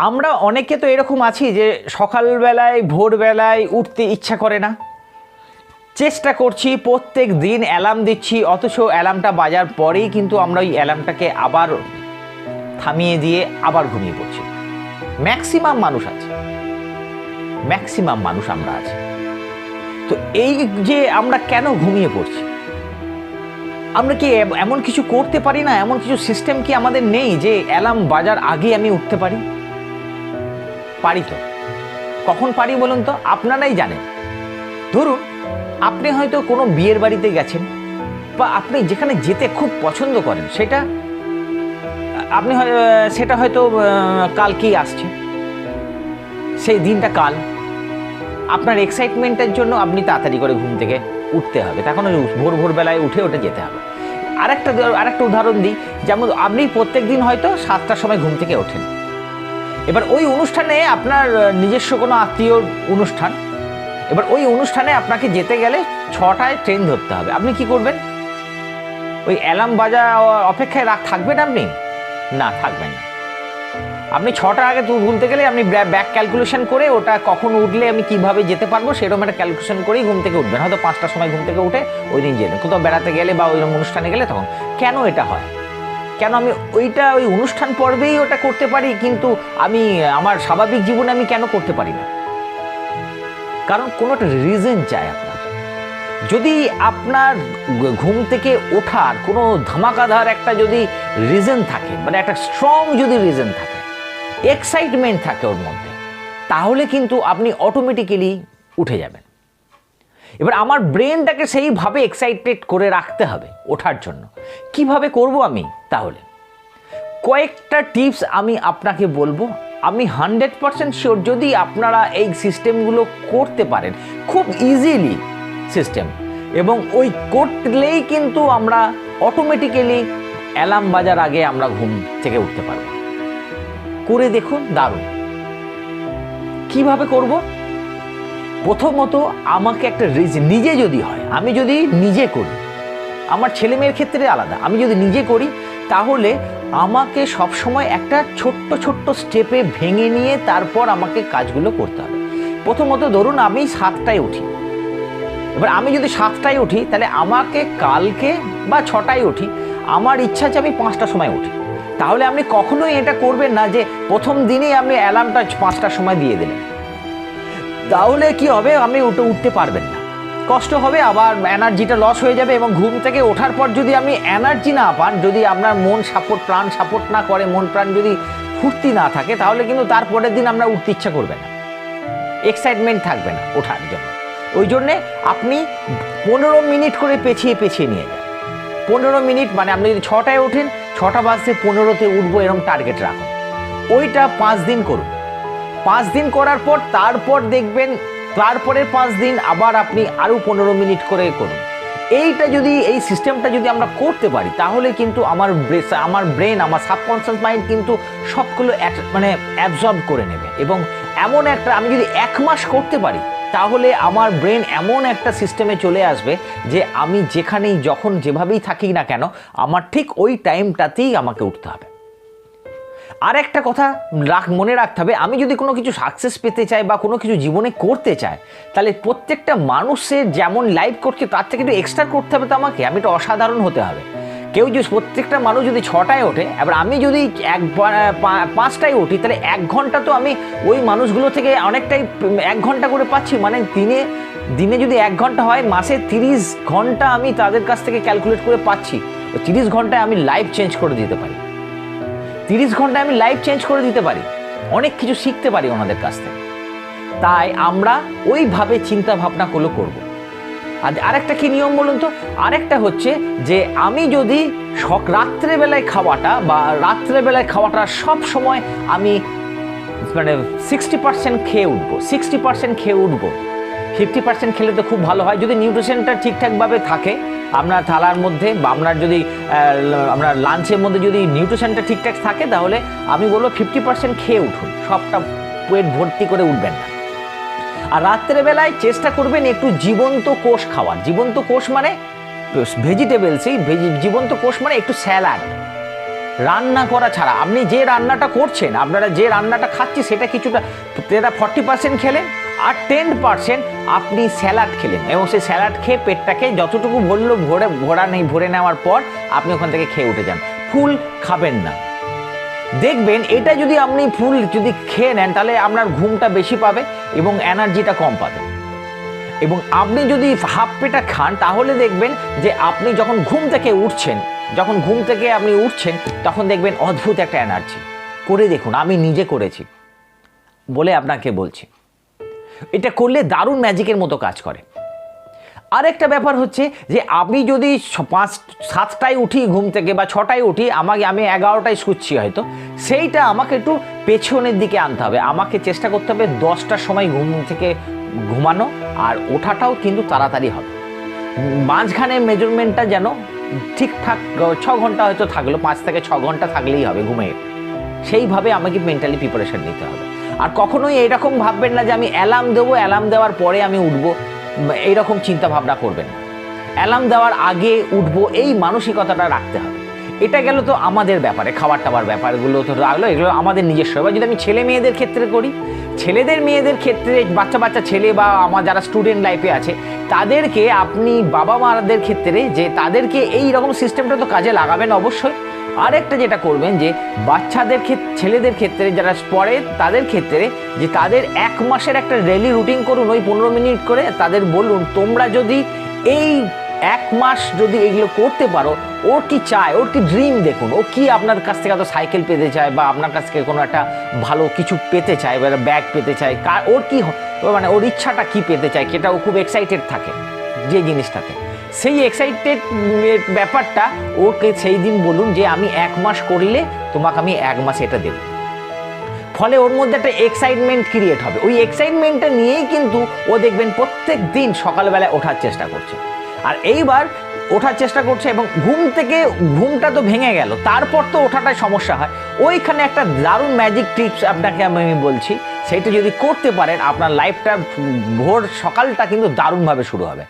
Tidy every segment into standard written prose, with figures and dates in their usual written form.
আমরা অনেকে তো এরকম আছি যে সকালবেলায় ভোরবেলায় উঠতে ইচ্ছা করে না, চেষ্টা করছি, প্রত্যেক দিন অ্যালার্ম দিচ্ছি, অথচ অ্যালার্মটা বাজার পরেই কিন্তু আমরা ওই অ্যালার্মটাকে আবার থামিয়ে দিয়ে আবার ঘুমিয়ে পড়ছি। ম্যাক্সিমাম মানুষ আছে, ম্যাক্সিমাম মানুষ আমরা আছি। তো এই যে আমরা কেন ঘুমিয়ে পড়ছি, আমরা কি এমন কিছু করতে পারি না? এমন কিছু সিস্টেম কি আমাদের নেই যে অ্যালার্ম বাজার আগে আমি উঠতে পারি? পারি তো। কখন পারি বলুন তো? আপনারাই জানেন। ধরুন আপনি হয়তো কোনো বিয়ের বাড়িতে গেছেন, বা আপনি যেখানে যেতে খুব পছন্দ করেন সেটা হয়তো কালকেই আসছে, সেই দিনটা কাল। আপনার এক্সাইটমেন্টের জন্য আপনি তাড়াতাড়ি করে ঘুম থেকে উঠতে হবে, তখন ভোরবেলায় উঠে যেতে হবে। আরেকটা উদাহরণ দিই, যেমন আপনি প্রত্যেক দিন হয়তো 7টার সময় ঘুম থেকে ওঠেন। এবার ওই অনুষ্ঠানে আপনার নিজস্ব কোনো আত্মীয় অনুষ্ঠান, এবার ওই অনুষ্ঠানে আপনাকে যেতে গেলে 6টায় ট্রেন ধরতে হবে। আপনি কি করবেন? ওই অ্যালার্ম বাজা অপেক্ষায় থাকবেন আপনি? না, থাকবেন না। আপনি 6টা আগে ঘুমতে গেলে আপনি ব্যাক ক্যালকুলেশন করে ওটা কখন উঠলে আমি কিভাবে যেতে পারবো সেরকম একটা ক্যালকুলেশন করেই ঘুম থেকে উঠবেন। হয়তো 5টার সময় ঘুম থেকে উঠে ওই দিন যেতেন, কোথাও বেড়াতে গেলে বা ওই অনুষ্ঠানে গেলে তখন। কেন এটা হয়? কেন আমি ওই অনুষ্ঠান পর্বেই ওটা করতে পারি, কিন্তু আমি আমার স্বাভাবিক জীবনে আমি কেন করতে পারি না? কারণ কোনো একটা রিজন চাই আপনার। যদি আপনার ঘুম থেকে ওঠার কোনো ধামাকাধার একটা যদি রিজন থাকে, মানে একটা স্ট্রং যদি রিজন থাকে, এক্সাইটমেন্ট থাকে ওর মধ্যে, তাহলে কিন্তু আপনি অটোমেটিক্যালি উঠে যাবেন। এবার আমার ব্রেনটাকে সেইভাবে এক্সাইটেড করে রাখতে হবে ওঠার জন্য। কিভাবে করব আমি? তাহলে কয়েকটা টিপস আমি আপনাকে বলবো। আমি 100% শিওর যদি আপনারা এই সিস্টেমগুলো করতে পারেন, খুব ইজিলি সিস্টেম, এবং ওই করলেই কিন্তু আমরা অটোমেটিক্যালি অ্যালার্ম বাজার আগে আমরা ঘুম থেকে উঠতে পারবো। করে দেখুন, দারুণ। কিভাবে করব? প্রথমত আমাকে একটা নিজে যদি হয়, আমি যদি নিজে করি, আমার ছেলে মেয়ের ক্ষেত্রে আলাদা, আমি যদি নিজে করি তাহলে আমাকে সবসময় একটা ছোট্ট স্টেপে ভেঙে নিয়ে তারপর আমাকে কাজগুলো করতে হবে। প্রথমত ধরুন আমি 7টায় উঠি। এবার আমি যদি 7টায় উঠি তাহলে আমাকে কালকে বা 6টায় উঠি, আমার ইচ্ছা আছে আমি 5টার সময় উঠি। তাহলে আপনি কখনোই এটা করবেন না যে প্রথম দিনেই আপনি অ্যালার্মটা 5টার সময় দিয়ে দিলেন। তাহলে কি হবে? আপনি উঠতে পারবেন না, কষ্ট হবে, আবার এনার্জিটা লস হয়ে যাবে। এবং ঘুম থেকে ওঠার পর যদি আপনি এনার্জি না পান, যদি আপনার মন প্রাণ সাপোর্ট না করে, মন প্রাণ যদি ফুর্তি না থাকে, তাহলে কিন্তু তারপরের দিন আপনার উঠতে ইচ্ছা করবে না, এক্সাইটমেন্ট থাকবে না ওঠার জন্য। ওই জন্যে আপনি 15 মিনিট করে পেছিয়ে নিয়ে যান। 15 মিনিট মানে আপনি যদি 6টায় ওঠেন, 6টা বাজতে 15তে উঠবো এরকম টার্গেট রাখুন। ওইটা 5 দিন করুন। 5 দিন করার পর তারপর দেখবেন তারপরের 5 দিন আবার আপনি আরও 15 মিনিট করে করুন। এই সিস্টেমটা যদি আমরা করতে পারি, তাহলে কিন্তু আমার ব্রেন, আমার সাবকনসিয়াস মাইন্ড কিন্তু সবগুলো মানে অ্যাবজর্ব করে নেবে। এবং এমন একটা, আমি যদি 1 মাস করতে পারি, তাহলে আমার ব্রেন এমন একটা সিস্টেমে চলে আসবে যে আমি যেখানেই যখন যেভাবেই থাকি না কেন, আমার ঠিক ওই টাইমটাতেই আমাকে উঠতে হবে। আর একটা কথা মনে রাখতে হবে, আমি যদি কোনো কিছু সাকসেস পেতে চাই বা কোনো কিছু জীবনে করতে চাই, তাহলে প্রত্যেকটা মানুষের যেমন লাইফ করছে তার থেকে একটু এক্সট্রা করতে হবে। তো আমি একটু অসাধারণ হতে হবে। প্রত্যেকটা মানুষ যদি 6টায় ওঠে, এবার আমি যদি 5টায় উঠি, তাহলে 1 ঘন্টা তো আমি ওই মানুষগুলো থেকে অনেকটাই 1 ঘন্টা করে পাচ্ছি। মানে দিনে যদি 1 ঘন্টা হয়, মাসে 30 ঘন্টা আমি তাদের কাছ থেকে ক্যালকুলেট করে পাচ্ছি। 30 ঘন্টায় আমি লাইফ চেঞ্জ করে দিতে পারি। 30 ঘন্টায় আমি লাইফ চেঞ্জ করে দিতে পারি, অনেক কিছু শিখতে পারি ওনাদের কাছ থেকে। তাই আমরা ওইভাবে চিন্তা ভাবনা করব। আর আরেকটা কি নিয়ম বলুন তো? আরেকটা হচ্ছে যে আমি যদি রাত্রেবেলায় খাওয়াটা সব সময় আমি মানে 60% খেয়ে উঠবো, 60% খেয়ে উঠবো। 50% খেলে তো খুব ভালো হয়, যদি নিউট্রিশনটা ঠিকঠাকভাবে থাকে আপনার থালার মধ্যে, বা আপনার লাঞ্চের মধ্যে যদি নিউট্রিশনটা ঠিকঠাক থাকে, তাহলে আমি বলবো 50% খেয়ে উঠুন, সবটা পেট ভর্তি করে উঠবেন না। আর রাত্রেবেলায় চেষ্টা করবেন একটু জীবন্ত কোষ খাওয়ার। জীবন্ত কোষ মানে ভেজিটেবলসই, জীবন্ত কোষ মানে একটু স্যালাড, রান্না করা ছাড়া আপনি যে রান্নাটা করছেন, আপনারা যে রান্নাটা খাচ্ছি সেটা কিছুটা 40% খেলেন, আর 10% আপনি স্যালাড খেলেন, এবং সেই স্যালাড খেয়ে পেটটাকে যতটুকু ভরলো ভরে নেওয়ার পর আপনি ওখান থেকে খেয়ে উঠে যান। ফুল খাবেন না। দেখবেন এটা যদি আপনি ফুল যদি খেয়ে নেন তাহলে আপনার ঘুমটা বেশি পাবে এবং এনার্জিটা কম পাবে। এবং আপনি যদি হাফ পেটা খান তাহলে দেখবেন যে আপনি যখন ঘুম থেকে উঠছেন তখন দেখবেন অদ্ভুত একটা এনার্জি। করে দেখুন, আমি নিজে করেছি বলে আপনাকে বলছি, এটা করলে দারুণ ম্যাজিকের মতো কাজ করে। আরেকটা ব্যাপার হচ্ছে যে আমি যদি 7টায় উঠি ঘুম থেকে বা 6টায় উঠি, আমি 11টায় শুচ্ছি হয়তো, সেইটা আমাকে একটু পেছনের দিকে আনতে হবে। আমাকে চেষ্টা করতে হবে 10টার সময় ঘুম থেকে ঘুমানো, আর ওঠাটাও কিন্তু তাড়াতাড়ি হবে। মাঝখানে মেজারমেন্টটা যেন ঠিকঠাক 6 ঘন্টা হয়তো থাকলো, 5 থেকে 6 ঘন্টা থাকলেই হবে ঘুমের। সেইভাবে আমাকে মেন্টালি প্রিপারেশন নিতে হবে। আর কখনোই এইরকম ভাববেন না যে আমি অ্যালার্ম দেবো, অ্যালার্ম দেওয়ার পরে আমি উঠবো, এইরকম চিন্তা ভাবনা করবেন না। অ্যালার্ম দেওয়ার আগে উঠবো, এই মানসিকতাটা রাখতে হবে। এটা গেল তো আমাদের ব্যাপারে, খাবার টাবার ব্যাপারগুলো তো রাখলো, এগুলো আমাদের নিজস্ব। এবার যদি আমি ছেলে মেয়েদের ক্ষেত্রে করি, মেয়েদের ক্ষেত্রে বাচ্চা ছেলে বা আমার যারা স্টুডেন্ট লাইফে আছে তাদেরকে আপনি বাবা মাদের ক্ষেত্রে যে তাদেরকে এই রকম সিস্টেমটা তো কাজে লাগাবেন অবশ্যই। আরেকটা যেটা করবেন যে বাচ্চাদের ছেলেদের ক্ষেত্রে যারা পড়ে তাদের ক্ষেত্রে যে তাদের 1 মাসের একটা ডেইলি রুটিন করুন, ওই 15 মিনিট করে তাদের বলুন তোমরা যদি এই 1 মাস যদি এগুলো করতে পারো, ওর কি চায়, ওর কি ড্রিম দেখুন, ও কি আপনার কাছ থেকে হয়তো সাইকেল পেতে চায় বা আপনার কাছ থেকে কোনো একটা ভালো কিছু পেতে চায় বা ব্যাগ পেতে চায়, ওর কি মানে ওর ইচ্ছাটা কি পেতে চায়, সেটা ও খুব এক্সাইটেড থাকে যে জিনিসটাতে। সেই এক্সাইটেড ব্যাপারটা ওকে সেই দিন বলুন যে আমি 1 মাস করলে তোমাকে আমি 1 মাস এটা দেব। ফলে ওর মধ্যে একটা এক্সাইটমেন্ট ক্রিয়েট হবে। ওই এক্সাইটমেন্টটা নিয়েই কিন্তু ও দেখবেন প্রত্যেক দিন সকালবেলায় ওঠার চেষ্টা করছে। আর এইবার ওঠার চেষ্টা করছে এবং ঘুমটা তো ভেঙে গেল, তারপর তো ওঠাটাই সমস্যা হয়। ওইখানে একটা দারুণ ম্যাজিক টিপস আপনাকে আমি বলছি, সেইটা যদি করতে পারেন আপনার লাইফটা সকালটা কিন্তু দারুণভাবে শুরু হবে।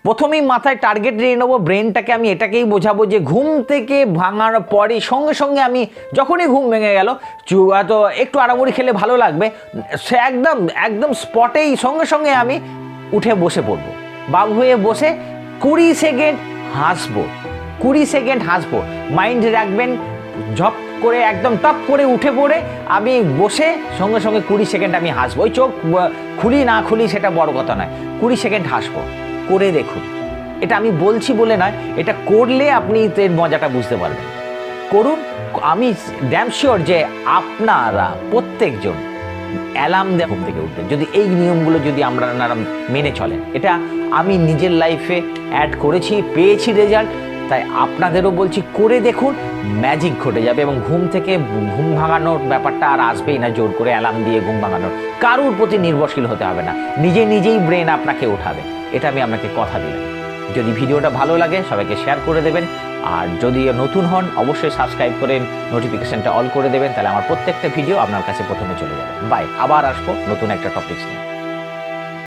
প্রথমেই মাথায় টার্গেট নিয়ে নেবো, ব্রেনটাকে আমি এটাকেই বোঝাবো যে ঘুম থেকে ভাঙার পরে সঙ্গে সঙ্গে আমি যখনই ঘুম ভেঙে গেল হয়তো একটু আড়ামুড়ি খেলে ভালো লাগবে, সে একদম স্পটেই সঙ্গে সঙ্গে আমি উঠে বসে পড়বো, বাবু হয়ে বসে 20 সেকেন্ড হাসবো। 20 সেকেন্ড হাসবো, মাইন্ড রাখবেন, ঝপ করে একদম টপ করে উঠে পড়ে আমি বসে সঙ্গে সঙ্গে 20 সেকেন্ড আমি হাসবো। ওই চোখ খুলি না খুলি সেটা বড় কথা নয়, 20 সেকেন্ড হাসবো। করে দেখুন, এটা আমি বলছি বলে নয়, এটা করলে আপনি এর মজাটা বুঝতে পারবেন। করুন, আমি ড্যাম শিওর যে আপনারা প্রত্যেকজন অ্যালার্ম দিয়ে ঘুম থেকে উঠবেন যদি এই নিয়মগুলো যদি আপনারা মেনে চলেন। এটা আমি নিজের লাইফে অ্যাড করেছি, পেয়েছি রেজাল্ট, তাই আপনাদেরও বলছি করে দেখুন, ম্যাজিক ঘটে যাবে এবং ঘুম ভাঙানোর ব্যাপারটা আর আসবেই না। জোর করে অ্যালার্ম দিয়ে ঘুম ভাঙানোর কারুর প্রতি নির্ভরশীল হতে হবে না, নিজেই ব্রেন আপনাকে ওঠাবে, এটা আমি আপনাকে কথা দিলাম। যদি ভিডিওটা ভালো লাগে সবাইকে শেয়ার করে দেবেন, আর যদি নতুন হন অবশ্যই সাবস্ক্রাইব করে নোটিফিকেশনটা অল করে দেবেন, তাহলে আমার প্রত্যেকটা ভিডিও আপনার কাছে প্রথমে চলে যাবে। বাই, আবার আসবো নতুন একটা টপিক নিয়ে।